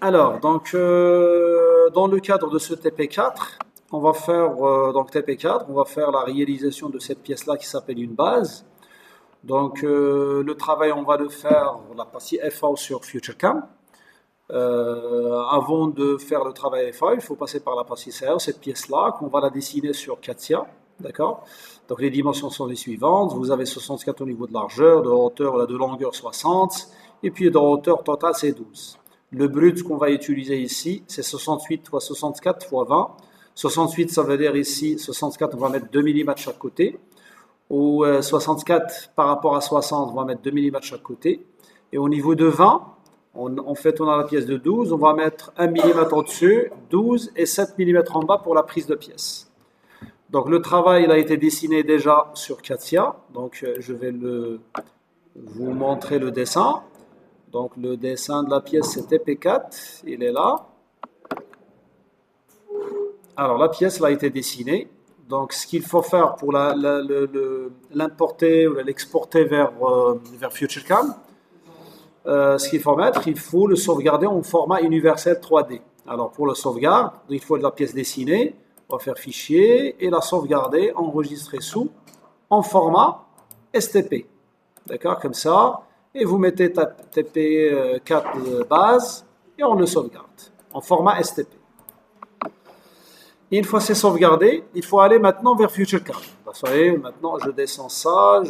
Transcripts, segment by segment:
Alors, dans le cadre de ce TP4, on va faire donc TP4, on va faire la réalisation de cette pièce-là qui s'appelle une base. Donc, le travail, on va le faire la partie FA sur FutureCam. Avant de faire le travail FA, il faut passer par la partie CA, cette pièce-là, qu'on va la dessiner sur CATIA. D'accord? Donc, les dimensions sont les suivantes. Vous avez 64 au niveau de largeur, de hauteur, de longueur 60, et puis de hauteur totale, c'est 12. Le brut qu'on va utiliser ici, c'est 68 fois 64 fois 20. 68, ça veut dire ici, 64, on va mettre 2 mm chaque côté. Ou 64 par rapport à 60, on va mettre 2 mm chaque côté. Et au niveau de 20, en fait, on a la pièce de 12, on va mettre 1 mm au-dessus, 12 et 7 mm en bas pour la prise de pièce. Donc le travail, il a été dessiné déjà sur CATIA. Donc je vais vous montrer le dessin. Donc le dessin de la pièce, c'est TP4, il est là. Alors la pièce a été dessinée. Donc ce qu'il faut faire pour l'importer ou l'exporter vers FutureCam, ce qu'il faut mettre, il faut le sauvegarder en format universel 3D. Alors pour le sauvegarde, il faut de la pièce dessinée, on va faire fichier et la sauvegarder, enregistrer sous en format STP. D'accord, comme ça. Et vous mettez TP4 base et on le sauvegarde en format STP. Et une fois c'est sauvegardé, il faut aller maintenant vers FutureCam. Vous voyez, maintenant je descends ça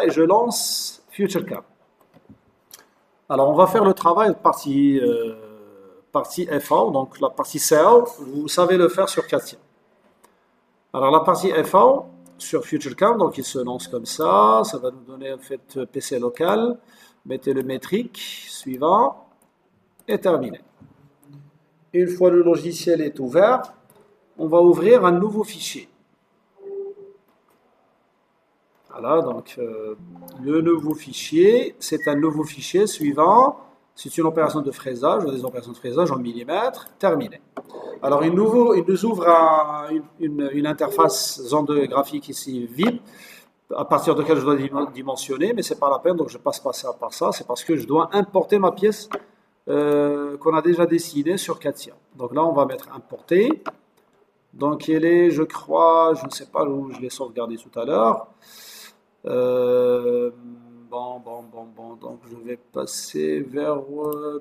et je lance FutureCam. Alors on va faire le travail partie FA, donc la partie CA, vous savez le faire sur CATIA. Alors la partie FA sur FutureCam, donc il se lance comme ça va nous donner en fait PC local, mettez le métrique, suivant, et terminé. Une fois le logiciel est ouvert, on va ouvrir un nouveau fichier. Voilà, donc le nouveau fichier, c'est un nouveau fichier suivant, c'est une opération de fraisage, des opérations de fraisage en millimètres, terminé. Alors il nous ouvre une interface zone de graphique ici vide, à partir de laquelle je dois dimensionner, mais c'est pas la peine, donc je passe par ça, c'est parce que je dois importer ma pièce qu'on a déjà dessinée sur CATIA. Donc là on va mettre importer. Donc elle est, je crois, je ne sais pas où je l'ai sauvegardé tout à l'heure. Donc je vais passer vers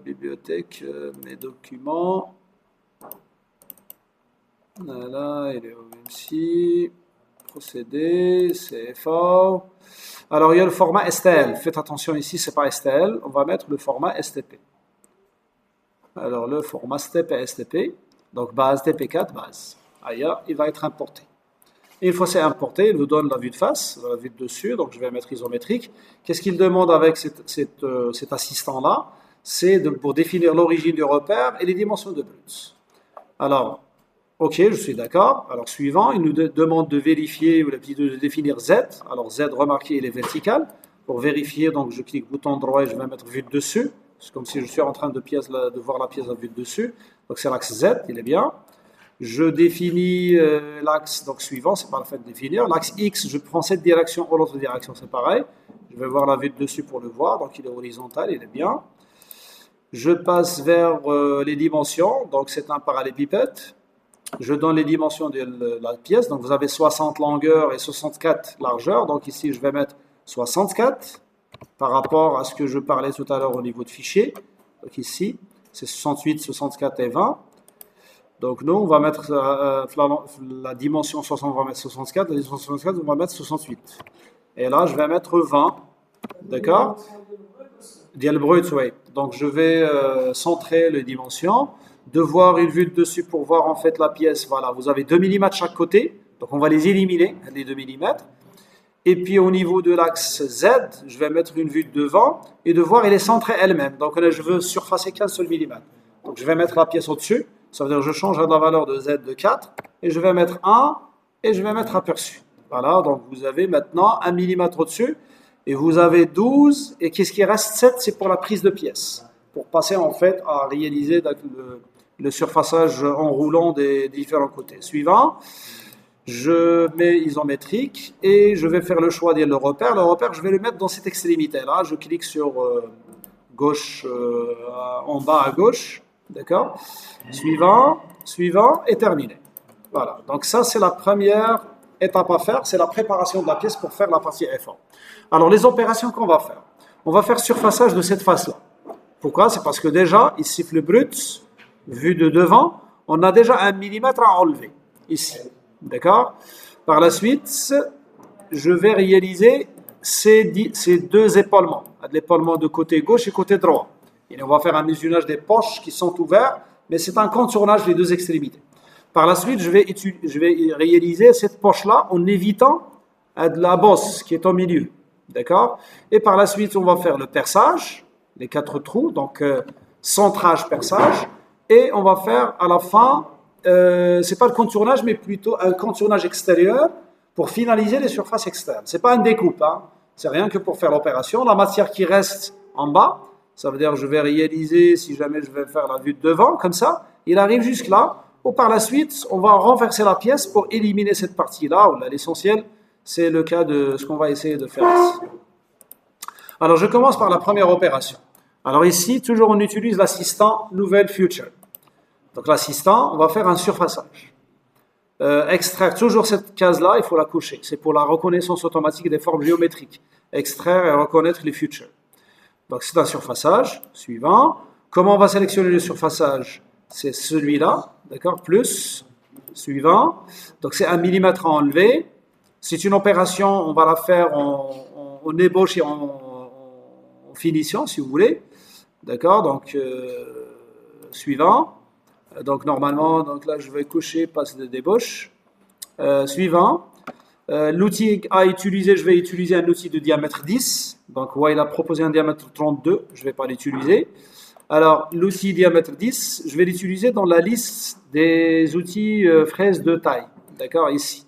bibliothèque, mes documents. Voilà, il est ici. Procédé, CFA. Alors il y a le format STL. Faites attention ici, c'est pas STL. On va mettre le format STP. Alors le format STP. Donc base TP4 base. Ailleurs, il va être importé. Et une fois c'est importé, il vous donne la vue de face, la vue de dessus, donc je vais mettre isométrique. Qu'est-ce qu'il demande avec cet assistant-là? C'est pour définir l'origine du repère et les dimensions de brut. Alors, ok, je suis d'accord. Alors, suivant, il nous demande de vérifier, ou de définir Z. Alors, Z, remarquez, il est vertical. Pour vérifier, donc je clique bouton droit et je vais mettre vue de dessus. C'est comme si je suis en train de voir la pièce à vue de dessus. Donc, c'est l'axe Z, il est bien. Je définis l'axe donc suivant, c'est pas la peine de définir. L'axe X, je prends cette direction ou l'autre direction, c'est pareil. Je vais voir la vue de dessus pour le voir, donc il est horizontal, il est bien. Je passe vers les dimensions, donc c'est un parallélépipède. Je donne les dimensions de la pièce, donc vous avez 60 longueur et 64 largeur, donc ici je vais mettre 64 par rapport à ce que je parlais tout à l'heure au niveau de fichier. Donc ici, c'est 68, 64 et 20. Donc nous, on va mettre la dimension 60, on va mettre 64, la dimension 64, on va mettre 68. Et là, je vais mettre 20, d'accord? Dial brut, oui. Donc je vais centrer les dimensions, de voir une vue de dessus pour voir en fait la pièce. Voilà, vous avez 2 mm chaque côté, donc on va les éliminer, les 2 mm. Et puis au niveau de l'axe Z, je vais mettre une vue de devant et de voir elle est centrée elle-même. Donc là, je veux surfacer 15 seul millimètres. Donc je vais mettre la pièce au-dessus. Ça veut dire que je change la valeur de Z de 4 et je vais mettre 1 et je vais mettre aperçu. Voilà, donc vous avez maintenant 1 mm au-dessus et vous avez 12 et qu'est-ce qui reste? 7, c'est pour la prise de pièce. Pour passer en fait à réaliser le surfaçage enroulant des différents côtés. Suivant, je mets isométrique et je vais faire le choix de le repère. Le repère, je vais le mettre dans cette extrémité-là. Je clique sur gauche, en bas à gauche. D'accord? Suivant, suivant et terminé. Voilà. Donc ça, c'est la première étape à faire, c'est la préparation de la pièce pour faire la partie effort. Alors, les opérations qu'on va faire. On va faire surfaçage de cette face-là. Pourquoi? C'est parce que déjà, ici, le brut, vu de devant, on a déjà 1 millimètre à enlever, ici. D'accord? Par la suite, je vais réaliser ces deux épaulements, l'épalement de côté gauche et côté droit. Et on va faire un mesurage des poches qui sont ouvertes, mais c'est un contournage des deux extrémités. Par la suite, je vais réaliser cette poche-là en évitant de la bosse qui est au milieu. D'accord? Et par la suite, on va faire le perçage, les 4 trous, donc centrage, perçage, et on va faire à la fin, c'est pas le contournage, mais plutôt un contournage extérieur pour finaliser les surfaces externes. C'est pas une découpe, hein. C'est rien que pour faire l'opération. La matière qui reste en bas, ça veut dire que je vais réaliser, si jamais je vais faire la vue de devant, comme ça, il arrive jusque là, ou par la suite, on va renverser la pièce pour éliminer cette partie-là, où l'essentiel, c'est le cas de ce qu'on va essayer de faire ici. Alors, je commence par la première opération. Alors ici, toujours on utilise l'assistant Nouvelle Future. Donc l'assistant, on va faire un surfaçage. Extraire toujours cette case-là, il faut la coucher. C'est pour la reconnaissance automatique des formes géométriques. Extraire et reconnaître les futures. Donc c'est un surfaçage. Suivant. Comment on va sélectionner le surfaçage? C'est celui-là, d'accord? Plus. Suivant. Donc c'est 1 millimètre à enlever. C'est une opération, on va la faire en ébauche et en finition, si vous voulez. D'accord? Donc, suivant. Donc, normalement, donc là, je vais coucher, passe de débauche. Suivant. L'outil à utiliser, je vais utiliser un outil de diamètre 10. Donc, ouais, il a proposé un diamètre 32. Je ne vais pas l'utiliser. Alors, l'outil diamètre 10, je vais l'utiliser dans la liste des outils fraises de taille. D'accord? Ici.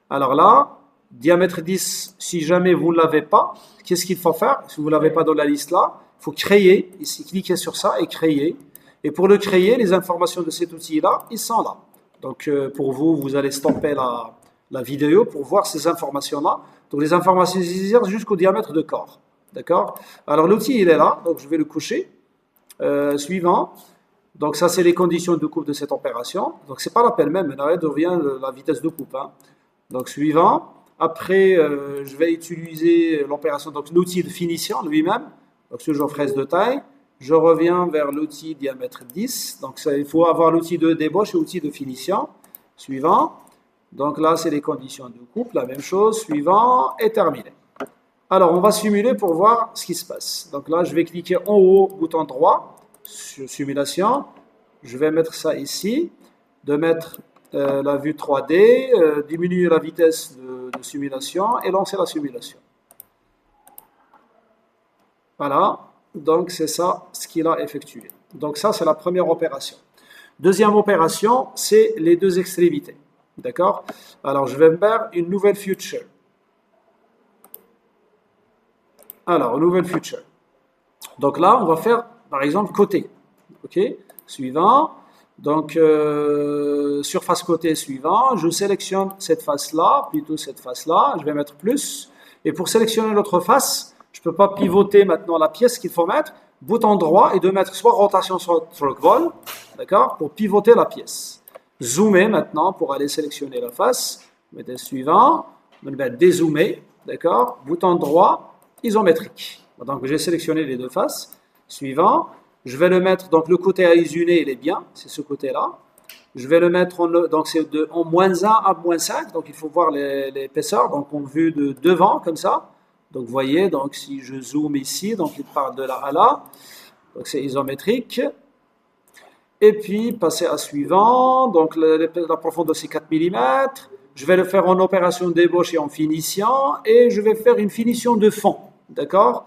Alors là, diamètre 10, si jamais vous ne l'avez pas, qu'est-ce qu'il faut faire? Si vous ne l'avez pas dans la liste là, il faut créer, ici, cliquez sur ça et créer. Et pour le créer, les informations de cet outil-là, ils sont là. Donc pour vous, vous allez stopper la vidéo pour voir ces informations-là. Donc les informations jusqu'au diamètre de corps. D'accord? Alors l'outil, il est là, donc je vais le coucher. Suivant. Donc ça, c'est les conditions de coupe de cette opération. Donc c'est pas la peine même, là devient la vitesse de coupe. Hein. Donc suivant. Après, je vais utiliser l'opération, donc l'outil de finition lui-même. Donc toujours fraise de taille. Je reviens vers l'outil diamètre 10. Donc ça, il faut avoir l'outil de débauche et l'outil de finition. Suivant. Donc là, c'est les conditions de coupe. La même chose. Suivant et terminé. Alors, on va simuler pour voir ce qui se passe. Donc là, je vais cliquer en haut, bouton droit, sur simulation. Je vais mettre ça ici. De mettre la vue 3D, diminuer la vitesse de simulation et lancer la simulation. Voilà, donc c'est ça ce qu'il a effectué. Donc ça, c'est la première opération. Deuxième opération, c'est les deux extrémités. D'accord? Alors, je vais faire une nouvelle future. Alors, nouvelle future. Donc là, on va faire, par exemple, côté. OK? Suivant. Donc, surface côté suivant, je sélectionne cette face-là, plutôt cette face-là, je vais mettre plus. Et pour sélectionner l'autre face, je ne peux pas pivoter maintenant la pièce qu'il faut mettre, bouton droit et de mettre soit rotation, soit trackball, d'accord, pour pivoter la pièce. Zoomer maintenant pour aller sélectionner la face, mettez suivant, je vais mettre dézoomer, d'accord, bouton droit, isométrique. Donc, j'ai sélectionné les deux faces. Suivant. Je vais le mettre, donc le côté à isoler, il est bien, c'est ce côté-là. Je vais le mettre, donc c'est en moins 1 à moins 5, donc il faut voir l'épaisseur, donc en vue de devant, comme ça. Donc vous voyez, donc si je zoome ici, donc il part de là à là, donc c'est isométrique. Et puis, passer à suivant, donc la profondeur c'est 4 mm. Je vais le faire en opération d'ébauche et en finition, et je vais faire une finition de fond, d'accord?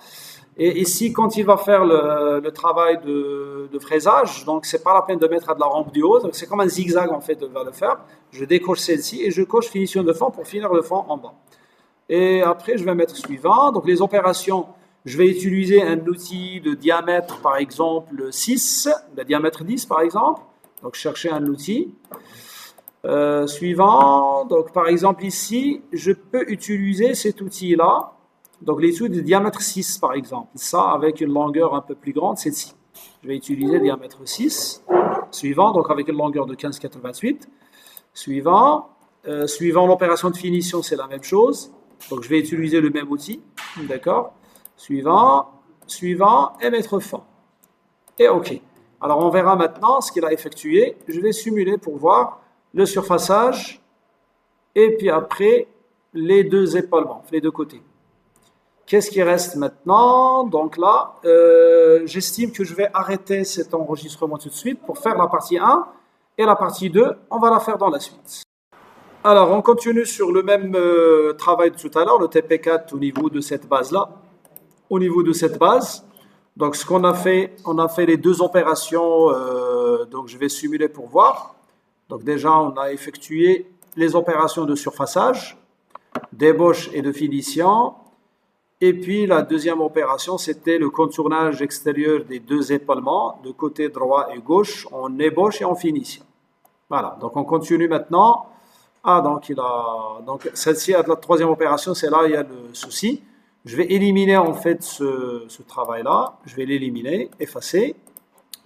Et ici, quand il va faire le travail de fraisage, donc c'est pas la peine de mettre de la rampe du haut, c'est comme un zigzag en fait, va le faire. Je décoche celle-ci et je coche finition de fond pour finir le fond en bas. Et après, je vais mettre suivant. Donc les opérations, je vais utiliser un outil de diamètre, par exemple 6, de diamètre 10 par exemple. Donc chercher un outil. Suivant, donc par exemple ici, je peux utiliser cet outil-là. Donc les outils de diamètre 6 par exemple, ça avec une longueur un peu plus grande, celle-ci. je vais utiliser diamètre 6. Suivant, donc avec une longueur de 15,88. Suivant, suivant l'opération de finition, c'est la même chose. Donc je vais utiliser le même outil. D'accord? Suivant, suivant et mettre fin. Et OK. Alors on verra maintenant ce qu'il a effectué. Je vais simuler pour voir le surfaçage et puis après les deux épaulements, les deux côtés. Qu'est-ce qui reste maintenant? Donc là, j'estime que je vais arrêter cet enregistrement tout de suite pour faire la partie 1 et la partie 2, on va la faire dans la suite. Alors, on continue sur le même travail de tout à l'heure, le TP4 au niveau de cette base-là. Au niveau de cette base, donc ce qu'on a fait, on a fait les deux opérations, donc je vais simuler pour voir. Donc déjà, on a effectué les opérations de surfaçage, d'ébauche et de finition. Et puis la deuxième opération, c'était le contournage extérieur des deux épaulements, de côté droit et gauche, en ébauche et en finition. Voilà, donc on continue maintenant. Ah, donc celle-ci, la troisième opération, c'est là il y a le souci. Je vais éliminer en fait ce travail-là, je vais l'éliminer, effacer,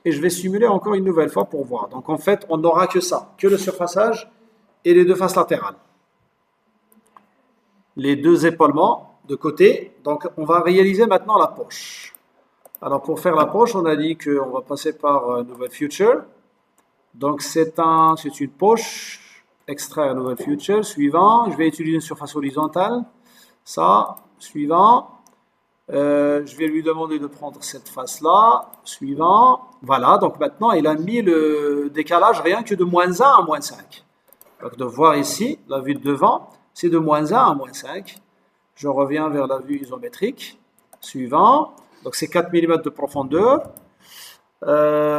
et je vais simuler encore une nouvelle fois pour voir. Donc en fait, on n'aura que ça, que le surfaçage et les deux faces latérales. Les deux épaulements de côté. Donc, on va réaliser maintenant la poche. Alors, pour faire la poche, on a dit qu'on va passer par Nouvelle Future. Donc, c'est une poche, extraire Nouvelle Future. Suivant, je vais utiliser une surface horizontale. Ça, suivant. Je vais lui demander de prendre cette face-là. Suivant. Voilà, donc maintenant, il a mis le décalage rien que de moins 1 à moins 5. Donc, de voir ici, la vue de devant, c'est de moins 1 à moins 5. Je reviens vers la vue isométrique. Suivant. Donc, c'est 4 mm de profondeur.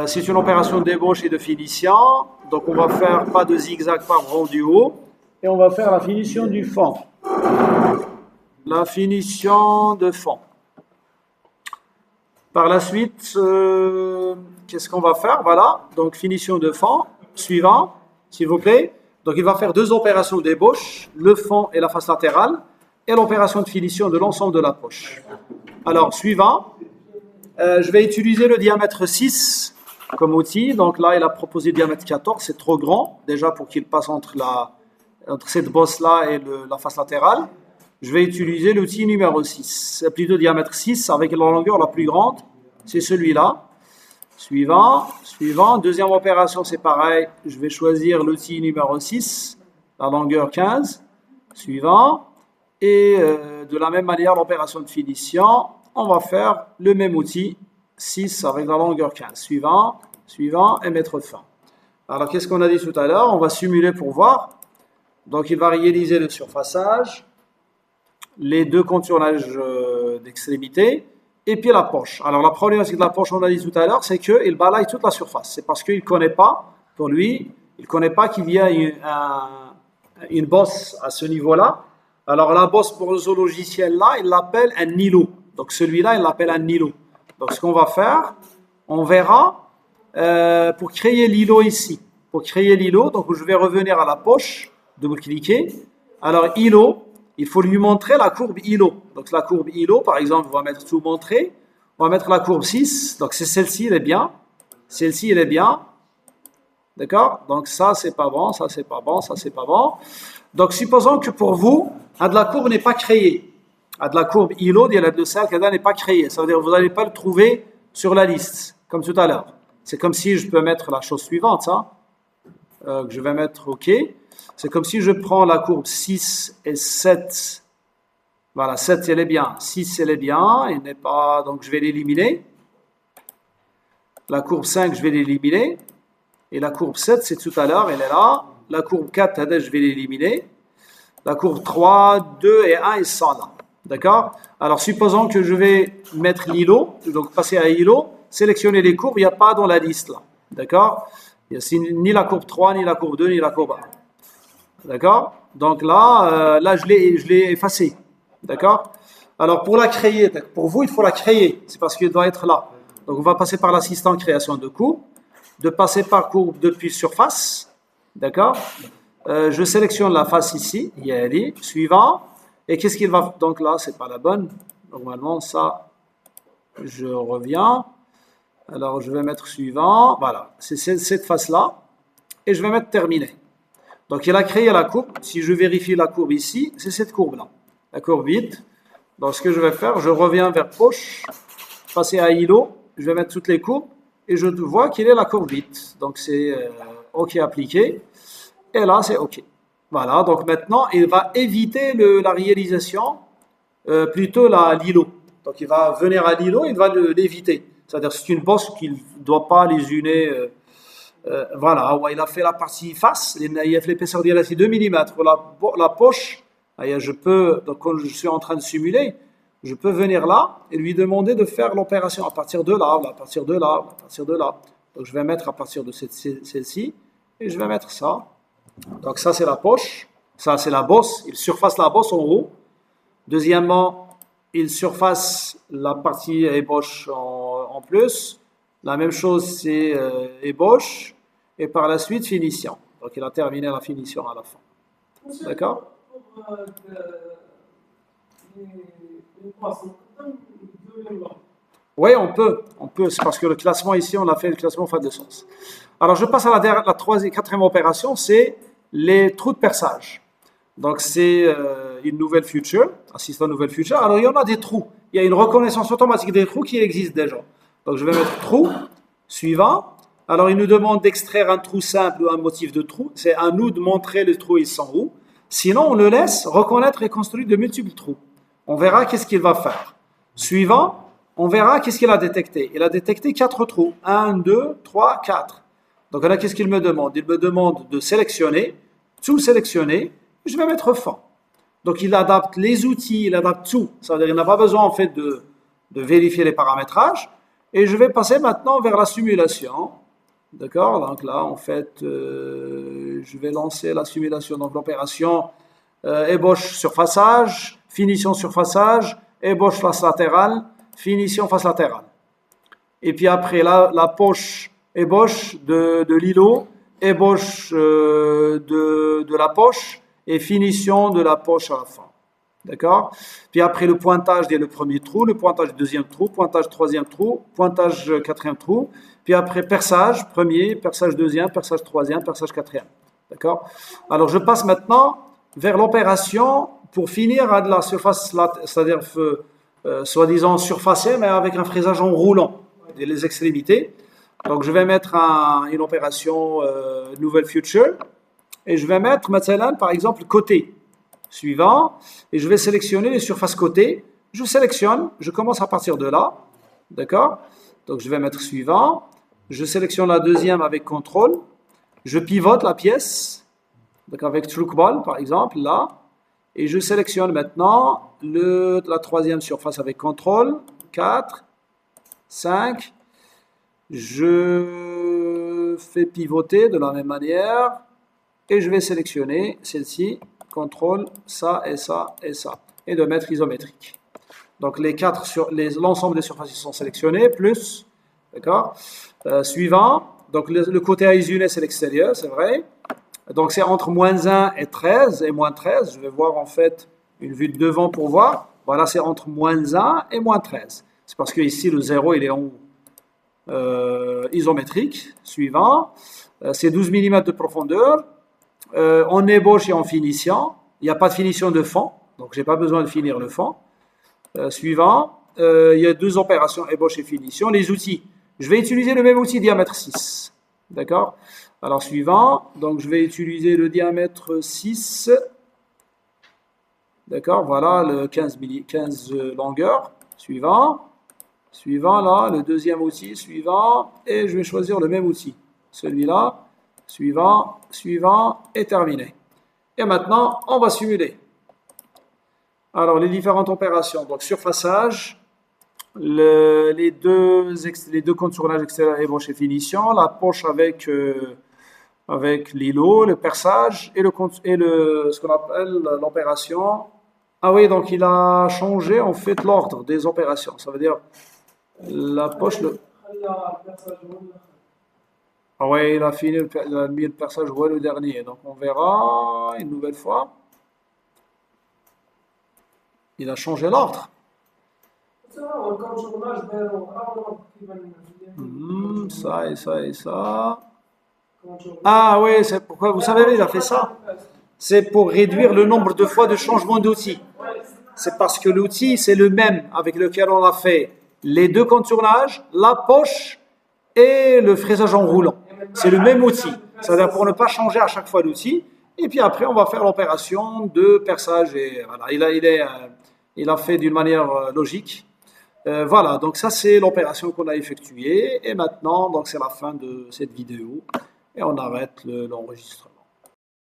C'est une opération d'ébauche et de finition. Donc, on va faire pas de zigzag par rond du haut. Et on va faire la finition du fond. La finition de fond. Par la suite, qu'est-ce qu'on va faire? Voilà. Donc, finition de fond. Suivant, s'il vous plaît. Donc, il va faire deux opérations d'ébauche, le fond et la face latérale, et l'opération de finition de l'ensemble de la poche. Alors, suivant, je vais utiliser le diamètre 6 comme outil. Donc là, il a proposé le diamètre 14, c'est trop grand, déjà pour qu'il passe entre cette bosse-là et la face latérale. Je vais utiliser l'outil numéro 6. C'est plutôt diamètre 6 avec la longueur la plus grande, c'est celui-là. Suivant, suivant. Deuxième opération, c'est pareil. Je vais choisir l'outil numéro 6, la longueur 15. Suivant. Et de la même manière, l'opération de finition, on va faire le même outil, 6 avec la longueur 15. Suivant, suivant et mettre fin. Alors, qu'est-ce qu'on a dit tout à l'heure? On va simuler pour voir. Donc, il va réaliser le surfaçage, les deux contournages d'extrémité, et puis la poche. Alors, la problématique de la poche, on a dit tout à l'heure, c'est qu'il balaye toute la surface. C'est parce qu'il ne connaît pas, pour lui, il ne connaît pas qu'il y a une bosse à ce niveau-là. Alors, la bosse pour ce logiciel-là, il l'appelle un îlot. Donc, celui-là, il l'appelle un îlot. Donc, ce qu'on va faire, on verra pour créer l'îlot ici. Pour créer l'îlot, donc je vais revenir à la poche, double-cliquer. Alors, îlot, il faut lui montrer la courbe îlot. Donc, la courbe îlot, par exemple, on va mettre tout montrer. On va mettre la courbe 6. Donc, c'est celle-ci, elle est bien. Celle-ci, elle est bien. D'accord? Donc, ça, c'est pas bon, ça, c'est pas bon, ça, c'est pas bon. Donc, supposons que pour vous, de la courbe n'est pas créée. De la courbe îlot, il y a de celle qui n'est pas créée. Ça veut dire que vous n'allez pas le trouver sur la liste, comme tout à l'heure. C'est comme si je peux mettre la chose suivante, ça. Que je vais mettre OK. C'est comme si je prends la courbe 6 et 7. Voilà, 7, elle est bien. 6, elle est bien. Elle n'est pas... Donc, je vais l'éliminer. La courbe 5, je vais l'éliminer. Et la courbe 7, c'est tout à l'heure, elle est là. La courbe 4, je vais l'éliminer. La courbe 3, 2 et 1, ils sont là. D'accord? Alors, supposons que je vais mettre l'îlot, donc passer à îlot, sélectionner les courbes, il n'y a pas dans la liste là. D'accord? Il n'y a ni la courbe 3, ni la courbe 2, ni la courbe 1. D'accord? Donc là, je l'ai effacé. D'accord? Alors, pour la créer, pour vous, il faut la créer. C'est parce qu'elle doit être là. Donc, on va passer par l'assistant création de courbe, de passer par courbe depuis surface. D'accord? Je sélectionne la face ici, il y a dit, suivant. Et qu'est-ce qu'il va... Donc là, c'est pas la bonne. Normalement, ça, je reviens. Alors, je vais mettre suivant. Voilà, c'est cette face-là. Et je vais mettre terminé. Donc, il a créé la courbe. Si je vérifie la courbe ici, c'est cette courbe-là. La courbe 8. Donc, ce que je vais faire, je reviens vers poche, passer à îlot, je vais mettre toutes les courbes et je vois qu'il est la courbe 8. Donc, c'est OK appliqué. Et là, c'est OK. Voilà, donc maintenant, il va éviter la réalisation, plutôt l'îlot. Donc, il va venir à l'îlot, il va l'éviter. C'est-à-dire, c'est une bosse qu'il ne doit pas lésioner. Voilà, ouais, il a fait la partie face, il a fait l'épaisseur de c'est 2 mm. La poche, je peux, donc quand je suis en train de simuler, je peux venir là et lui demander de faire l'opération à partir de là, à partir de là, à partir de là. Donc je vais mettre à partir de celle-ci et je vais mettre ça. Donc ça c'est la poche, ça c'est la bosse, il surface la bosse en haut. Deuxièmement, il surface la partie ébauche en plus. La même chose c'est ébauche. Et par la suite, finition. Donc, il a terminé la finition à la fin. D'accord? Oui, on peut. On peut. C'est parce que le classement ici, on a fait le classement fin de sens. Alors, je passe à la troisième, quatrième opération, c'est les trous de perçage. Donc, c'est une nouvelle feature, assistant nouvelle feature. Alors, il y en a des trous. Il y a une reconnaissance automatique des trous qui existent déjà. Donc, je vais mettre trou, suivant. Alors, il nous demande d'extraire un trou simple ou un motif de trou. C'est à nous de montrer les trous, ils sont où. Sinon, on le laisse reconnaître et construire de multiples trous. On verra qu'est-ce qu'il va faire. Suivant, on verra qu'est-ce qu'il a détecté. Il a détecté 4 trous. 1, 2, 3, 4. Donc là, qu'est-ce qu'il me demande? Il me demande de sélectionner, tout sélectionner. Je vais mettre fond. Donc, il adapte les outils, il adapte tout. Ça veut dire qu'il n'a pas besoin, en fait, de vérifier les paramétrages. Et je vais passer maintenant vers la simulation. D'accord? Donc là, en fait, je vais lancer la simulation. Donc l'opération ébauche surfaçage, finition surfaçage, ébauche face latérale, finition face latérale. Et puis après, la poche ébauche de l'îlot, ébauche de la poche et finition de la poche à la fin. D'accord? Puis après le pointage dès le premier trou, le pointage du deuxième trou, pointage troisième trou, pointage quatrième trou. Puis après perçage premier, perçage deuxième, perçage troisième, perçage quatrième. D'accord? Alors je passe maintenant vers l'opération pour finir à de la surface, c'est-à-dire soi-disant surfacée, mais avec un fraisage en roulant, les extrémités. Donc je vais mettre une opération nouvelle future et je vais mettre maintenant par exemple côté. Suivant, et je vais sélectionner les surfaces côté. Je sélectionne, je commence à partir de là, d'accord? Donc je vais mettre suivant, je sélectionne la deuxième avec contrôle, je pivote la pièce, donc avec trackball par exemple, là, et je sélectionne maintenant la troisième surface avec contrôle, 4, 5, je fais pivoter de la même manière, et je vais sélectionner celle-ci, contrôle, ça et ça et ça, et de mettre isométrique. Donc l'ensemble des surfaces sont sélectionnées, plus, d'accord. Suivant, donc le côté aisonné c'est l'extérieur, c'est vrai. Donc c'est entre moins 1 et 13 et moins 13. Je vais voir en fait une vue de devant pour voir. Voilà, c'est entre moins 1 et moins 13. C'est parce que ici le 0 il est en haut. Isométrique, suivant. C'est 12 mm de profondeur. En ébauche et en finition. Il n'y a pas de finition de fond, donc je n'ai pas besoin de finir le fond. Suivant, il y a 2 opérations, ébauche et finition. Les outils, je vais utiliser le même outil diamètre 6. D'accord? Alors suivant, donc je vais utiliser le diamètre 6. D'accord? Voilà le 15 longueur. Suivant. Suivant là, le deuxième outil, suivant. Et je vais choisir le même outil. Celui-là. Suivant, suivant et terminé. Et maintenant, on va simuler. Alors, les différentes opérations. Donc, surfaçage, les deux contournages extérieurs, ébauche et finition, la poche avec l'îlot, le perçage et ce qu'on appelle l'opération. Ah oui, donc il a changé en fait l'ordre des opérations. Ça veut dire la poche. Ah ouais, il a mis le perçage le dernier. Donc on verra une nouvelle fois. Il a changé l'ordre. Ça et ça et ça. Ah oui, c'est pourquoi vous savez, il a fait ça. C'est pour réduire le nombre de fois de changement d'outil. C'est parce que l'outil, c'est le même avec lequel on a fait les deux contournages, la poche et le fraisage en roulant. C'est le même outil. C'est-à-dire pour ne pas changer à chaque fois l'outil. Et puis après, on va faire l'opération de perçage. Et voilà, il a fait d'une manière logique. Voilà, donc ça c'est l'opération qu'on a effectuée. Et maintenant, donc c'est la fin de cette vidéo. Et on arrête l'enregistrement.